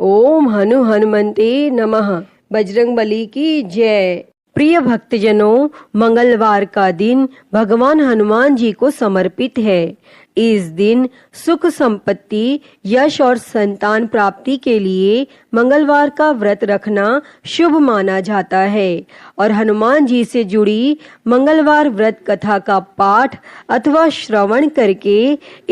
ओम हनुमन्ते नमः। बजरंगबली की जय। प्रिय भक्तजनों, मंगलवार का दिन भगवान हनुमान जी को समर्पित है। इस दिन सुख संपत्ति, यश और संतान प्राप्ति के लिए मंगलवार का व्रत रखना शुभ माना जाता है और हनुमान जी से जुड़ी मंगलवार व्रत कथा का पाठ अथवा श्रवण करके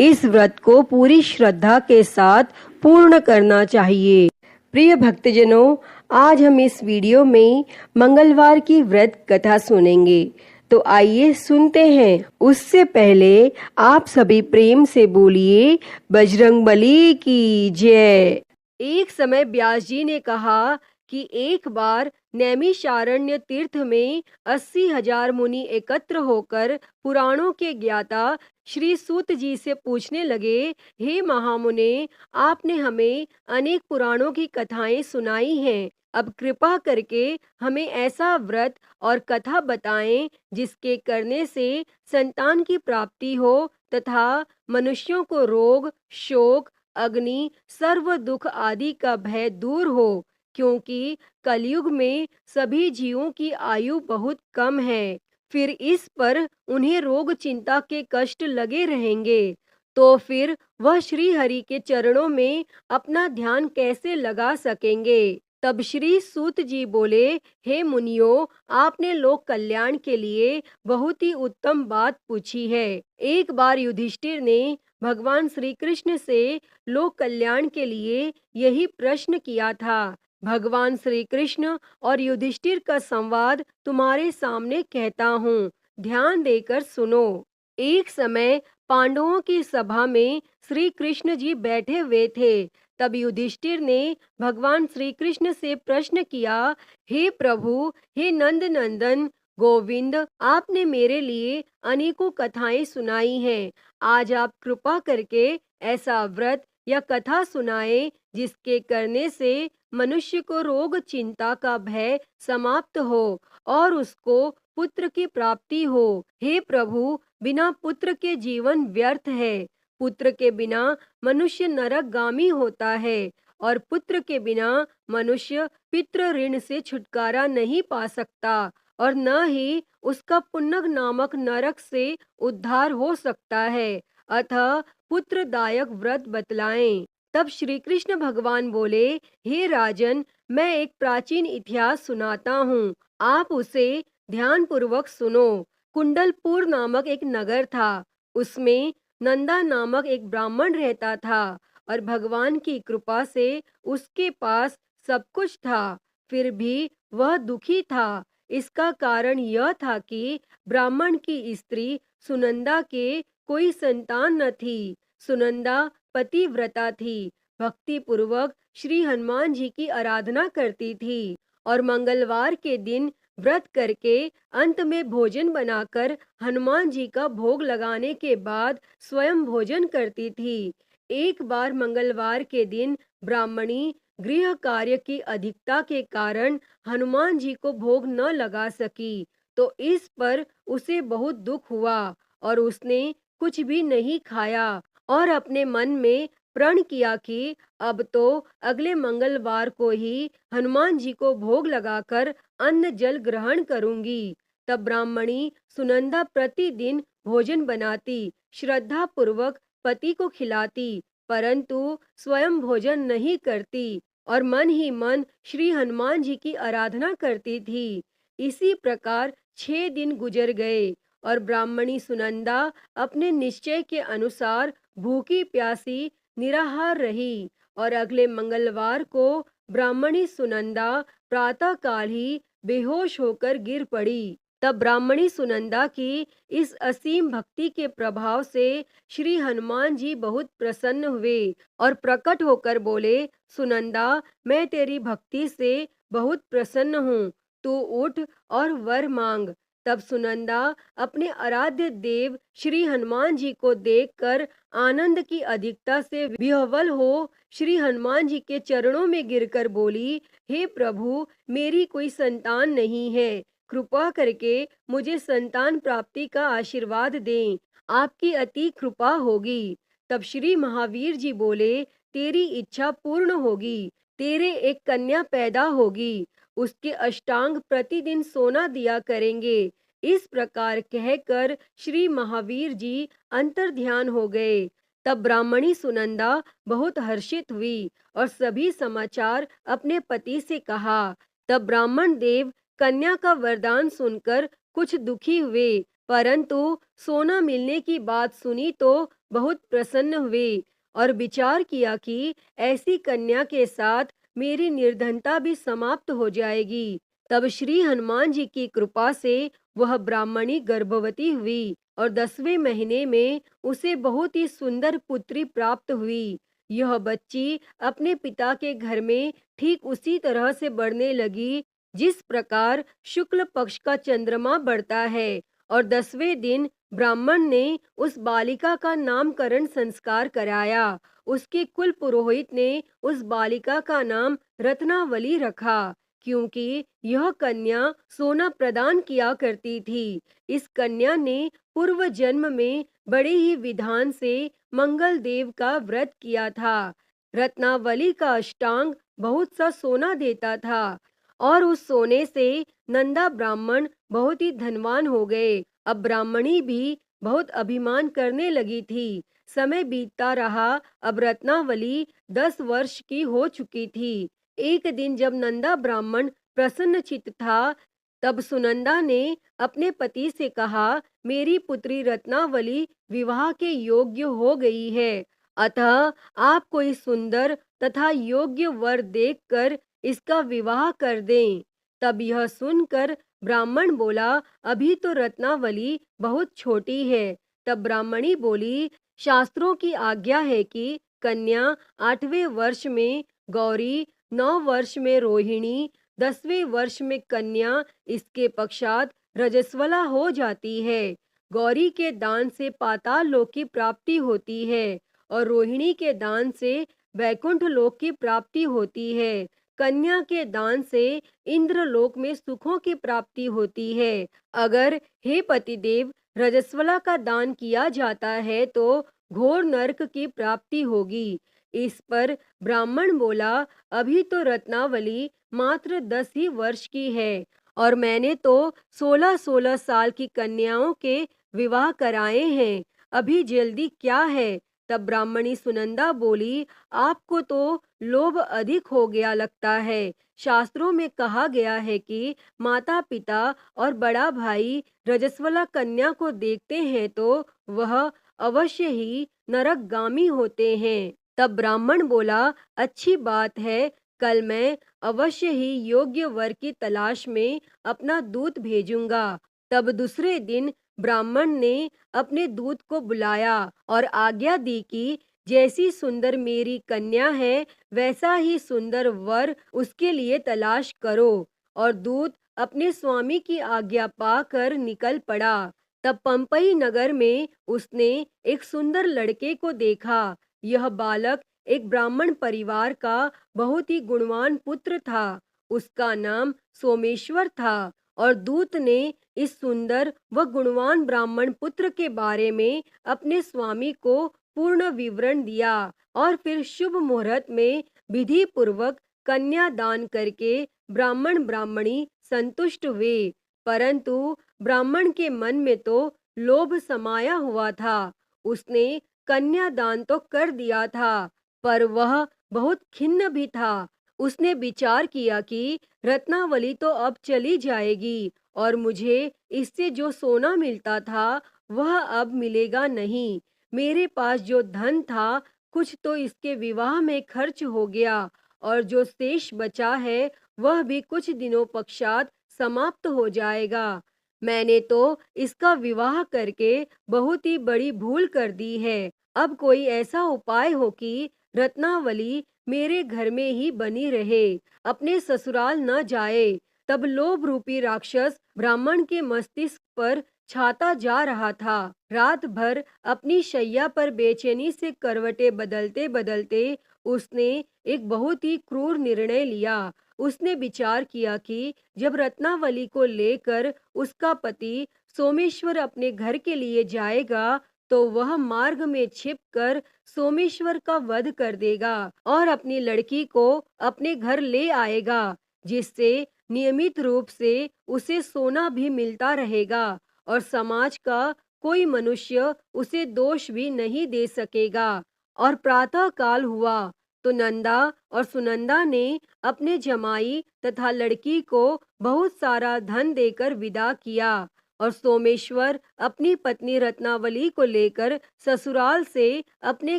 इस व्रत को पूरी श्रद्धा के साथ पूर्ण करना चाहिए। प्रिय भक्तजनों, आज हम इस वीडियो में मंगलवार की व्रत कथा सुनेंगे, तो आइए सुनते हैं। उससे पहले आप सभी प्रेम से बोलिए बजरंगबली की जय। एक समय व्यास जी ने कहा कि एक बार नैमिषारण्य तीर्थ में 80,000 मुनि एकत्र होकर पुराणों के ज्ञाता श्री सूत जी से पूछने लगे, हे महामुने, आपने हमें अनेक पुराणों की कथाएं सुनाई हैं। अब कृपा करके हमें ऐसा व्रत और कथा बताएं जिसके करने से संतान की प्राप्ति हो तथा मनुष्यों को रोग, शोक, अग्नि, सर्व दुख आदि का भय दूर हो, क्योंकि कलयुग में सभी जीवों की आयु बहुत कम है। फिर इस पर उन्हें रोग चिंता के कष्ट लगे रहेंगे, तो फिर वह श्री हरि के चरणों में अपना ध्यान कैसे लगा सकेंगे। तब श्री सूत जी बोले, हे मुनियों, आपने लोक कल्याण के लिए बहुत ही उत्तम बात पूछी है। एक बार युधिष्ठिर ने भगवान श्री कृष्ण से लोक कल्याण के लिए यही प्रश्न किया था। भगवान श्री कृष्ण और युधिष्ठिर का संवाद तुम्हारे सामने कहता हूँ, ध्यान देकर सुनो। एक समय पांडवों की सभा में श्री कृष्ण जी बैठे हुए थे। तब युधिष्ठिर ने भगवान श्री कृष्ण से प्रश्न किया, हे प्रभु, हे नंद नंदन गोविंद, आपने मेरे लिए अनेकों कथाएं सुनाई हैं। आज आप कृपा करके ऐसा व्रत या कथा सुनाएं जिसके करने से मनुष्य को रोग चिंता का भय समाप्त हो और उसको पुत्र की प्राप्ति हो। हे प्रभु, बिना पुत्र के जीवन व्यर्थ है। पुत्र के बिना मनुष्य नरकगामी होता है और पुत्र के बिना मनुष्य पितृ ऋण से छुटकारा नहीं पा सकता और न ही उसका पुण्य नामक नरक से उद्धार हो सकता है। अतः पुत्रदायक व्रत बतलाएं। तब श्री कृष्ण भगवान बोले, हे राजन, मैं एक प्राचीन इतिहास सुनाता हूँ, आप उसे ध्यान पूर्वक सुनो। कुंडलपुर नामक एक नगर था। उसमें नंदा नामक एक ब्राह्मण रहता था और भगवान की कृपा से उसके पास सब कुछ था। फिर भी वह दुखी था। इसका कारण यह था कि ब्राह्मण की स्त्री सुनंदा के कोई संतान न थी। सुनंदा पतिव्रता थी, भक्ति पूर्वक श्री हनुमान जी की आराधना करती थी और मंगलवार के दिन व्रत करके अंत में भोजन बनाकर हनुमान जी का भोग लगाने के बाद स्वयं भोजन करती थी। एक बार मंगलवार के दिन ब्राह्मणी गृह कार्य की अधिकता के कारण हनुमान जी को भोग न लगा सकी, तो इस पर उसे बहुत दुख हुआ और उसने कुछ भी नहीं खाया और अपने मन में प्रण किया कि अब तो अगले मंगलवार को ही हनुमान जी को भोग लगाकर अन्न जल ग्रहण करूंगी। तब ब्राह्मणी सुनंदा प्रतिदिन भोजन बनाती, श्रद्धा पूर्वक पति को खिलाती, परंतु स्वयं भोजन नहीं करती और मन ही मन श्री हनुमान जी की आराधना करती थी। इसी प्रकार 6 दिन गुजर गए और ब्राह्मणी सुनंदा अपने निश्चय के अनुसार भूखी प्यासी निराहार रही और अगले मंगलवार को ब्राह्मणी सुनंदा प्रातः काल ही बेहोश होकर गिर पड़ी। तब ब्राह्मणी सुनंदा की इस असीम भक्ति के प्रभाव से श्री हनुमान जी बहुत प्रसन्न हुए और प्रकट होकर बोले, सुनंदा, मैं तेरी भक्ति से बहुत प्रसन्न हूँ, तू उठ और वर मांग। तब सुनंदा अपने आराध्य देव श्री हनुमान जी को देखकर आनंद की अधिकता से विह्वल हो श्री हनुमान जी के चरणों में गिरकर बोली, हे प्रभु, मेरी कोई संतान नहीं है, कृपा करके मुझे संतान प्राप्ति का आशीर्वाद दें, आपकी अति कृपा होगी। तब श्री महावीर जी बोले, तेरी इच्छा पूर्ण होगी, तेरे एक कन्या पैदा होगी, उसके अष्टांग प्रतिदिन सोना दिया करेंगे। इस प्रकार कहकर श्री महावीर जी अंतर्ध्यान हो गए। तब ब्राह्मणी सुनंदा बहुत हर्षित हुई और सभी समाचार अपने पति से कहा। तब ब्राह्मण देव कन्या का वरदान सुनकर कुछ दुखी हुए, परंतु सोना मिलने की बात सुनी तो बहुत प्रसन्न हुए और विचार किया कि ऐसी कन्या के साथ मेरी निर्धनता भी समाप्त हो जाएगी। तब श्री हनुमान जी की कृपा से वह ब्राह्मणी गर्भवती हुई और 10वें महीने में उसे बहुत ही सुंदर पुत्री प्राप्त हुई। यह बच्ची अपने पिता के घर में ठीक उसी तरह से बढ़ने लगी जिस प्रकार शुक्ल पक्ष का चंद्रमा बढ़ता है। और 10वें दिन ब्राह्मण ने उस बालिका का नामकरण संस्कार कराया। उसके कुल पुरोहित ने उस बालिका का नाम रत्नावली रखा, क्योंकि यह कन्या सोना प्रदान किया करती थी। इस कन्या ने पूर्व जन्म में बड़े ही विधान से मंगल देव का व्रत किया था। रत्नावली का अष्टांग बहुत सा सोना देता था और उस सोने से नंदा ब्राह्मण बहुत ही धनवान हो गए। अब ब्राह्मणी भी बहुत अभिमान करने लगी थी। समय बीतता रहा। अब रत्नावली 10 वर्ष की हो चुकी थी। एक दिन जब नंदा ब्राह्मण प्रसन्न चित्त था, तब सुनंदा ने अपने पति से कहा, मेरी पुत्री रत्नावली विवाह के योग्य हो गई है, अतः आप कोई सुंदर तथा योग्य वर देखकर इसका विवाह कर दें। तब यह सुनकर ब्राह्मण बोला, अभी तो रत्नावली बहुत छोटी है। तब ब्राह्मणी बोली, शास्त्रों की आज्ञा है कि कन्या 8वें वर्ष में गौरी, 9 वर्ष में रोहिणी, 10वें वर्ष में कन्या, इसके पश्चात रजस्वला हो जाती है। गौरी के दान से पाताल लोक की प्राप्ति होती है और रोहिणी के दान से वैकुंठ लोक की प्राप्ति होती है। कन्या के दान से इंद्रलोक में सुखों की प्राप्ति होती है। अगर हे पतिदेव रजस्वला का दान किया जाता है तो घोर नरक की प्राप्ति होगी। इस पर ब्राह्मण बोला, अभी तो रत्नावली मात्र 10 ही वर्ष की है और मैंने तो 16-16 साल की कन्याओं के विवाह कराए हैं, अभी जल्दी क्या है। तब ब्राह्मणी सुनंदा बोली, आपको तो लोभ अधिक हो गया लगता है। शास्त्रों में कहा गया है कि माता पिता और बड़ा भाई रजस्वला कन्या को देखते हैं तो वह अवश्य ही नरकगामी होते हैं। तब ब्राह्मण बोला, अच्छी बात है, कल मैं अवश्य ही योग्य वर की तलाश में अपना दूत भेजूंगा। तब दूसरे दिन ब्राह्मण ने अपने दूत को बुलाया और आज्ञा दी कि जैसी सुंदर मेरी कन्या है वैसा ही सुंदर वर उसके लिए तलाश करो। और दूत अपने स्वामी की आज्ञा पाकर निकल पड़ा। तब पंपई नगर में उसने एक सुंदर लड़के को देखा। यह बालक एक ब्राह्मण परिवार का बहुत ही गुणवान पुत्र था। उसका नाम सोमेश्वर था और दूत ने इस सुंदर व गुणवान ब्राह्मण पुत्र के बारे में अपने स्वामी को पूर्ण विवरण दिया और फिर शुभ मुहूर्त में विधि पूर्वक कन्या दान करके ब्राह्मण ब्राह्मणी संतुष्ट हुए। परंतु ब्राह्मण के मन में तो लोभ समाया हुआ था। उसने कन्या दान तो कर दिया था, पर वह बहुत खिन्न भी था। उसने विचार किया कि रत्नावली तो अब चली जाएगी और मुझे इससे जो सोना मिलता था वह अब मिलेगा नहीं। मेरे पास जो धन था कुछ तो इसके विवाह में खर्च हो गया और जो शेष बचा है वह भी कुछ दिनों पश्चात समाप्त हो जाएगा। मैंने तो इसका विवाह करके बहुत ही बड़ी भूल कर दी है। अब कोई ऐसा उपाय हो कि रत्नावली मेरे घर में ही बनी रहे, अपने ससुराल न जाए। तब लोभ रूपी राक्षस ब्राह्मण के मस्तिष्क पर छाता जा रहा था। रात भर अपनी शैया पर बेचैनी से करवटें बदलते बदलते उसने एक बहुत ही क्रूर निर्णय लिया। उसने विचार किया कि जब रत्नावली को लेकर उसका पति सोमेश्वर अपने घर के लिए जाएगा तो वह मार्ग में छिपकर सोमेश्वर का वध कर देगा और अपनी लड़की को अपने घर ले आएगा, जिससे नियमित रूप से उसे सोना भी मिलता रहेगा और समाज का कोई मनुष्य उसे दोष भी नहीं दे सकेगा। और प्रातः काल हुआ तो नंदा और सुनंदा ने अपने जमाई तथा लड़की को बहुत सारा धन देकर विदा किया और सोमेश्वर अपनी पत्नी रत्नावली को लेकर ससुराल से अपने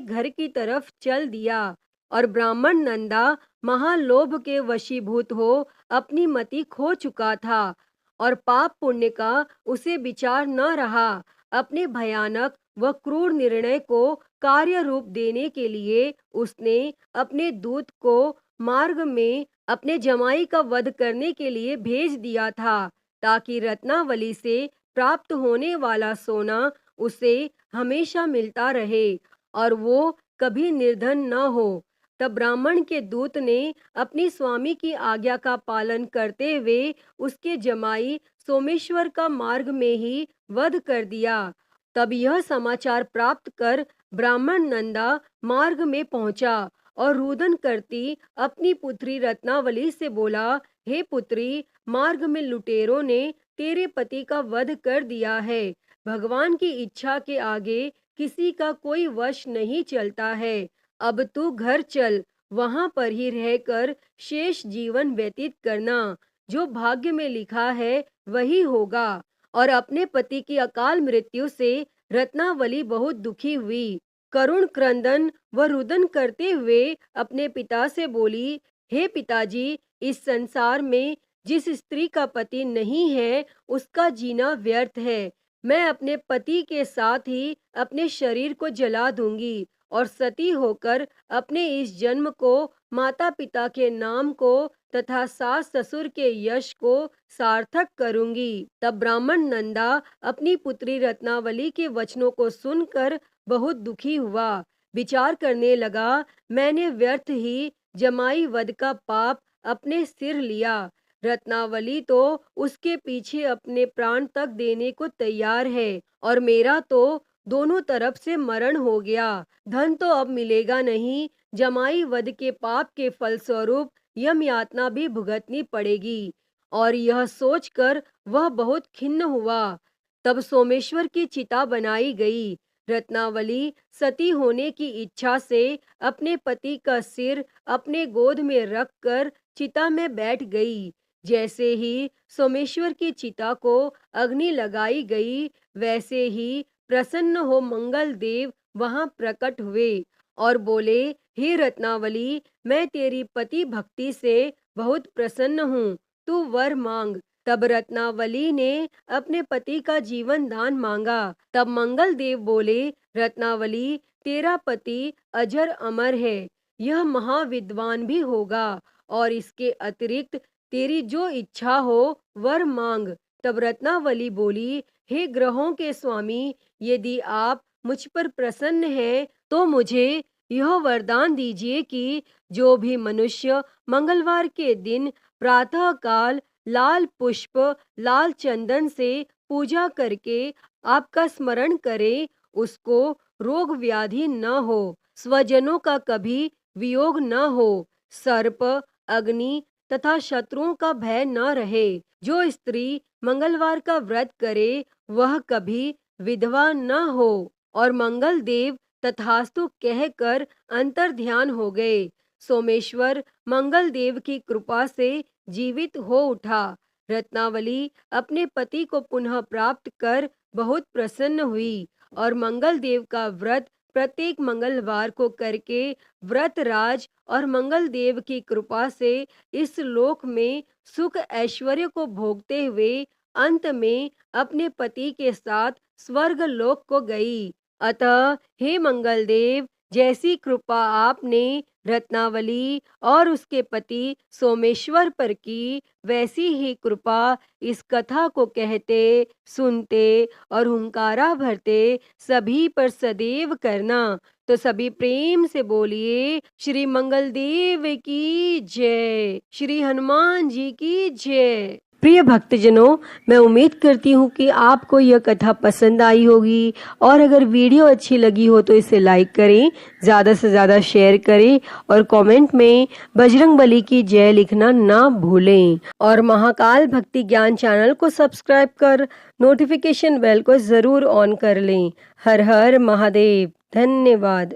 घर की तरफ चल दिया। और ब्राह्मण नंदा महालोभ के वशीभूत हो अपनी मति खो चुका था और पाप पुण्य का उसे विचार न रहा। अपने भयानक व क्रूर निर्णय को कार्य रूप देने के लिए उसने अपने दूत को मार्ग में अपने जमाई का वध करने के लिए भेज दिया था, ताकि रत्नावली से प्राप्त होने वाला सोना उसे हमेशा मिलता रहे और वो कभी निर्धन न हो। तब ब्राह्मण के दूत ने अपनी स्वामी की आज्ञा का पालन करते हुए उसके जमाई सोमेश्वर का मार्ग में ही वध कर दिया। तब यह समाचार प्राप्त कर ब्राह्मण नंदा मार्ग में पहुंचा और रुदन करती अपनी पुत्री रत्नावली से बोला, हे पुत्री, मार्ग में लुटेरों ने तेरे पति का वध कर दिया है। भगवान की इच्छा के आगे किसी का कोई वश नहीं चलता है। अब तू घर चल, वहां पर ही रहकर शेष जीवन व्यतीत करना। जो भाग्य में लिखा है वही होगा। और अपने पति की अकाल मृत्यु से रत्नावली बहुत दुखी हुई। करुण क्रंदन व रुदन करते हुए अपने पिता से बोली, हे पिताजी, इस संसार में जिस स्त्री का पति नहीं है उसका जीना व्यर्थ है। मैं अपने पति के साथ ही अपने शरीर को जला दूंगी और सती होकर अपने इस जन्म को, माता पिता के नाम को तथा सास ससुर के यश को सार्थक करूंगी। तब ब्राह्मण नंदा अपनी पुत्री रत्नावली के वचनों को सुनकर बहुत दुखी हुआ। विचार करने लगा, मैंने व्यर्थ ही जमाई वध का पाप अपने सिर लिया। रत्नावली तो उसके पीछे अपने प्राण तक देने को तैयार है और मेरा तो दोनों तरफ से मरण हो गया। धन तो अब मिलेगा नहीं, जमाई वध के पाप के फलस्वरूप यम यातना भी भुगतनी पड़ेगी। और यह सोचकर वह बहुत खिन्न हुआ। तब सोमेश्वर की चिता बनाई गई। रत्नावली सती होने की इच्छा से अपने पति का सिर अपने गोद में रखकर चिता में बैठ गई। जैसे ही सोमेश्वर की चिता को अग्नि लगाई गई, वैसे ही प्रसन्न हो मंगल देव वहां प्रकट हुए और बोले, हे रत्नावली, मैं तेरी पति भक्ति से बहुत प्रसन्न हूँ, तू वर मांग। तब रत्नावली ने अपने पति का जीवन दान मांगा। तब मंगल देव बोले, रत्नावली, तेरा पति अजर अमर है, यह महाविद्वान भी होगा और इसके अतिरिक्त तेरी जो इच्छा हो वर मांग। तब रत्नावली बोली, हे ग्रहों के स्वामी, यदि आप मुझ पर प्रसन्न हैं तो मुझे यह वरदान दीजिए कि जो भी मनुष्य मंगलवार के दिन प्रातः काल लाल पुष्प लाल चंदन से पूजा करके आपका स्मरण करे, उसको रोग व्याधि न हो, स्वजनों का कभी वियोग न हो, सर्प अग्नि तथा शत्रुओं का भय न रहे। जो स्त्री मंगलवार का व्रत करे वह कभी विधवा न हो। और मंगल देव तथास्तु कहकर अंतर ध्यान हो गए। सोमेश्वर मंगल देव की कृपा से जीवित हो उठा। रत्नावली अपने पति को पुनः प्राप्त कर बहुत प्रसन्न हुई और मंगल देव का व्रत प्रत्येक मंगलवार को करके व्रत राज और मंगल देव की कृपा से इस लोक में सुख ऐश्वर्य को भोगते हुए अंत में अपने पति के साथ स्वर्ग लोक को गई। अतः हे मंगल देव, जैसी कृपा आपने रत्नावली और उसके पति सोमेश्वर पर की, वैसी ही कृपा इस कथा को कहते, सुनते और हुंकारा भरते सभी पर सदैव करना। तो सभी प्रेम से बोलिए, श्री मंगल देव की जय, श्री हनुमान जी की जय। प्रिय भक्तजनों, मैं उम्मीद करती हूँ कि आपको यह कथा पसंद आई होगी और अगर वीडियो अच्छी लगी हो तो इसे लाइक करें, ज़्यादा से ज़्यादा शेयर करें और कमेंट में बजरंग बली की जय लिखना ना भूलें और महाकाल भक्ति ज्ञान चैनल को सब्सक्राइब कर नोटिफिकेशन बेल को ज़रूर ऑन कर लें। हर हर महादेव। धन्यवाद।